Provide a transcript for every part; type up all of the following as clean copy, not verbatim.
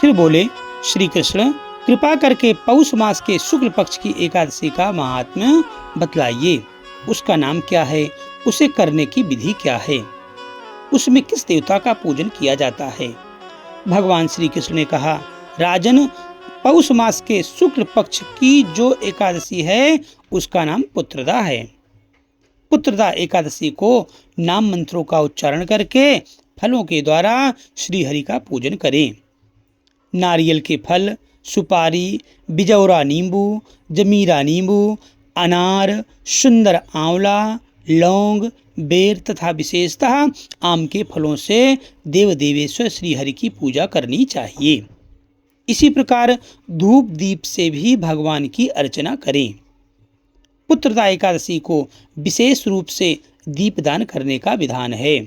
फिर बोले, श्री कृष्ण कृपा करके पौष मास के शुक्ल पक्ष की एकादशी का महात्म्य बतलाइए। उसका नाम क्या है, उसे करने की विधि क्या है, उसमें किस देवता का पूजन किया जाता है। भगवान श्री कृष्ण ने कहा, राजन, पौष मास के शुक्ल पक्ष की जो एकादशी है उसका नाम पुत्रदा है। पुत्रदा एकादशी को नाम मंत्रों का उच्चारण करके फलों के द्वारा श्री हरि का पूजन करें। नारियल के फल, सुपारी, बिजौरा नींबू, जमीरा नींबू, अनार, सुंदर आंवला, लौंग, बेर तथा विशेषतः आम के फलों से देव देवेश्वर श्री हरि की पूजा करनी चाहिए। इसी प्रकार धूप दीप से भी भगवान की अर्चना करें। पुत्रदा एकादशी को विशेष रूप से दीपदान करने का विधान है।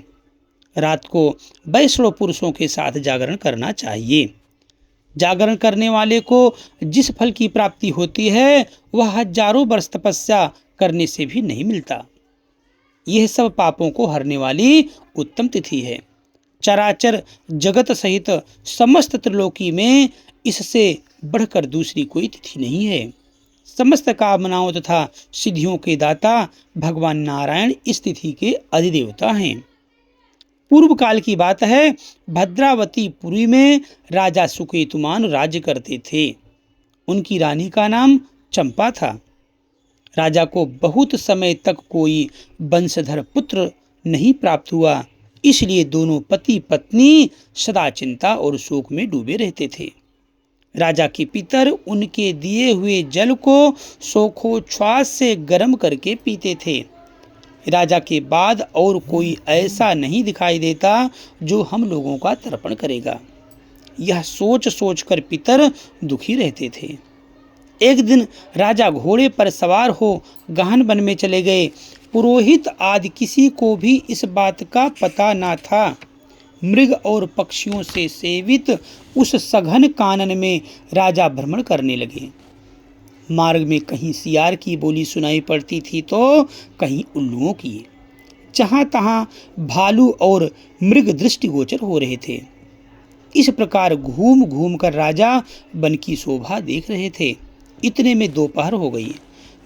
रात को वैष्णव पुरुषों के साथ जागरण करना चाहिए। जागरण करने वाले को जिस फल की प्राप्ति होती है वह हजारों वर्ष तपस्या करने से भी नहीं मिलता। यह सब पापों को हरने वाली उत्तम तिथि है। चराचर जगत सहित समस्त त्रिलोकी में इससे बढ़कर दूसरी कोई तिथि नहीं है। समस्त कामनाओं तथा सिद्धियों के दाता भगवान नारायण इस तिथि के अधिदेवता हैं। पूर्व काल की बात है, भद्रावती पुरी में राजा सुकेतुमान राज्य करते थे। उनकी रानी का नाम चंपा था। राजा को बहुत समय तक कोई वंशधर पुत्र नहीं प्राप्त हुआ, इसलिए दोनों पति पत्नी सदा चिंता और शोक में डूबे रहते थे। राजा के पितर उनके दिए हुए जल को शोकोच्छ्वास से गर्म करके पीते थे। राजा के बाद और कोई ऐसा नहीं दिखाई देता जो हम लोगों का तर्पण करेगा। यह सोच सोच कर पितर दुखी रहते थे। एक दिन राजा घोड़े पर सवार हो गहन वन में चले गए। पुरोहित आदि किसी को भी इस बात का पता ना था। मृग और पक्षियों से सेवित उस सघन कानन में राजा भ्रमण करने लगे। मार्ग में कहीं सियार की बोली सुनाई पड़ती थी तो कहीं उल्लुओं की। जहां तहां भालू और मृग दृष्टिगोचर हो रहे थे। इस प्रकार घूम घूम कर राजा वन की शोभा देख रहे थे। इतने में दोपहर हो गई।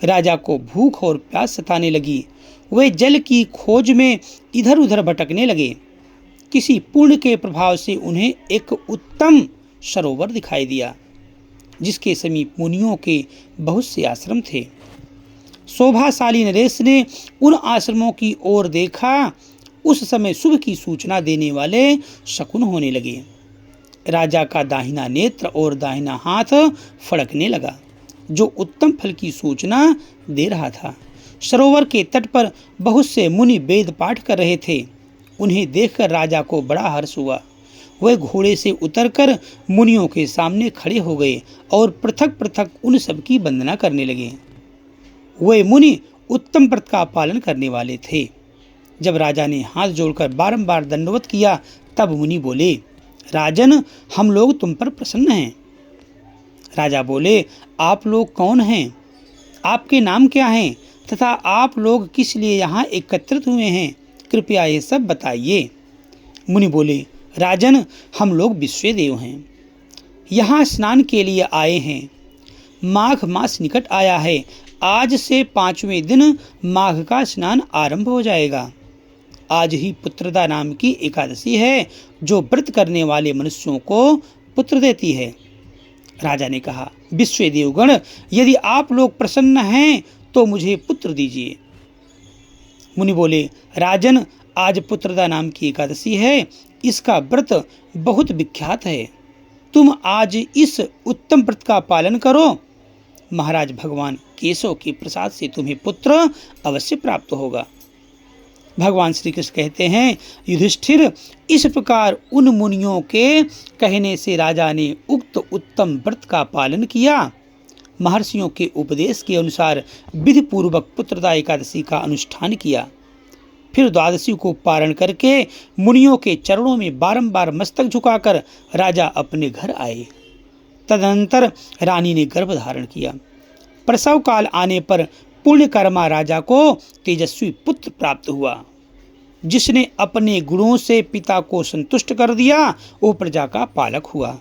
राजा को भूख और प्यास सताने लगी। वे जल की खोज में इधर उधर भटकने लगे। किसी पुण्य के प्रभाव से उन्हें एक उत्तम सरोवर दिखाई दिया, जिसके समीप मुनियों के बहुत से आश्रम थे। शोभाशाली नरेश ने उन आश्रमों की ओर देखा। उस समय शुभ की सूचना देने वाले शकुन होने लगे। राजा का दाहिना नेत्र और दाहिना हाथ फड़कने लगा, जो उत्तम फल की सूचना दे रहा था। सरोवर के तट पर बहुत से मुनि वेद पाठ कर रहे थे। उन्हें देखकर राजा को बड़ा हर्ष हुआ। वह घोड़े से उतरकर मुनियों के सामने खड़े हो गए और पृथक पृथक उन सबकी वंदना करने लगे। वे मुनि उत्तम व्रत का पालन करने वाले थे। जब राजा ने हाथ जोड़कर बारंबार दंडवत किया तब मुनि बोले, राजन, हम लोग तुम पर प्रसन्न हैं। राजा बोले, आप लोग कौन हैं? आपके नाम क्या हैं तथा आप लोग किस लिए यहाँ एकत्रित हुए हैं? कृपया ये सब बताइए। मुनि बोले, राजन, हम लोग विश्वदेव हैं। यहाँ स्नान के लिए आए हैं। माघ मास निकट आया है। आज से 5वें दिन माघ का स्नान आरंभ हो जाएगा। आज ही पुत्रदा नाम की एकादशी है, जो व्रत करने वाले मनुष्यों को पुत्र देती है। राजा ने कहा, विश्वदेवगण, यदि आप लोग प्रसन्न हैं तो मुझे पुत्र दीजिए। मुनि बोले, राजन, आज पुत्रदा नाम की एकादशी है। इसका व्रत बहुत विख्यात है। तुम आज इस उत्तम व्रत का पालन करो। महाराज भगवान केशव के प्रसाद से तुम्हें पुत्र अवश्य प्राप्त होगा। भगवान श्री कृष्ण कहते हैं, युधिष्ठिर, इस प्रकार उन मुनियों के कहने से राजा ने उक्त उत्तम व्रत का पालन किया। महर्षियों के उपदेश के अनुसार विधि पूर्वक पुत्रदा एकादशी का अनुष्ठान किया। फिर द्वादशी को पारण करके मुनियों के चरणों में बारंबार मस्तक झुकाकर राजा अपने घर आए। तदनंतर रानी ने गर्भ धारण किया। प्रसव काल आने पर पुण्यकर्मा राजा को तेजस्वी पुत्र प्राप्त हुआ। जिसने अपने गुणों से पिता को संतुष्ट कर दिया, वो प्रजा का पालक हुआ।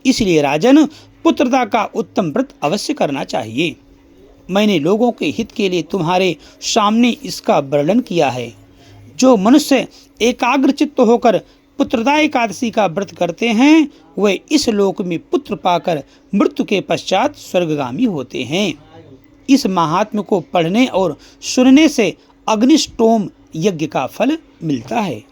इसलिए राजन, पुत्रदा का उत्तम व्रत अवश्य करना चाहिए। मैंने लोगों के हित के लिए तुम्हारे सामने इसका वर्णन किया है। जो मनुष्य एकाग्रचित्त होकर पुत्रदा एकादशी का व्रत करते हैं, वे इस लोक में पुत्र पाकर मृत्यु के पश्चात स्वर्गगामी होते हैं। इस महात्म्य को पढ़ने और सुनने से अग्निष्टोम यज्ञ का फल मिलता है।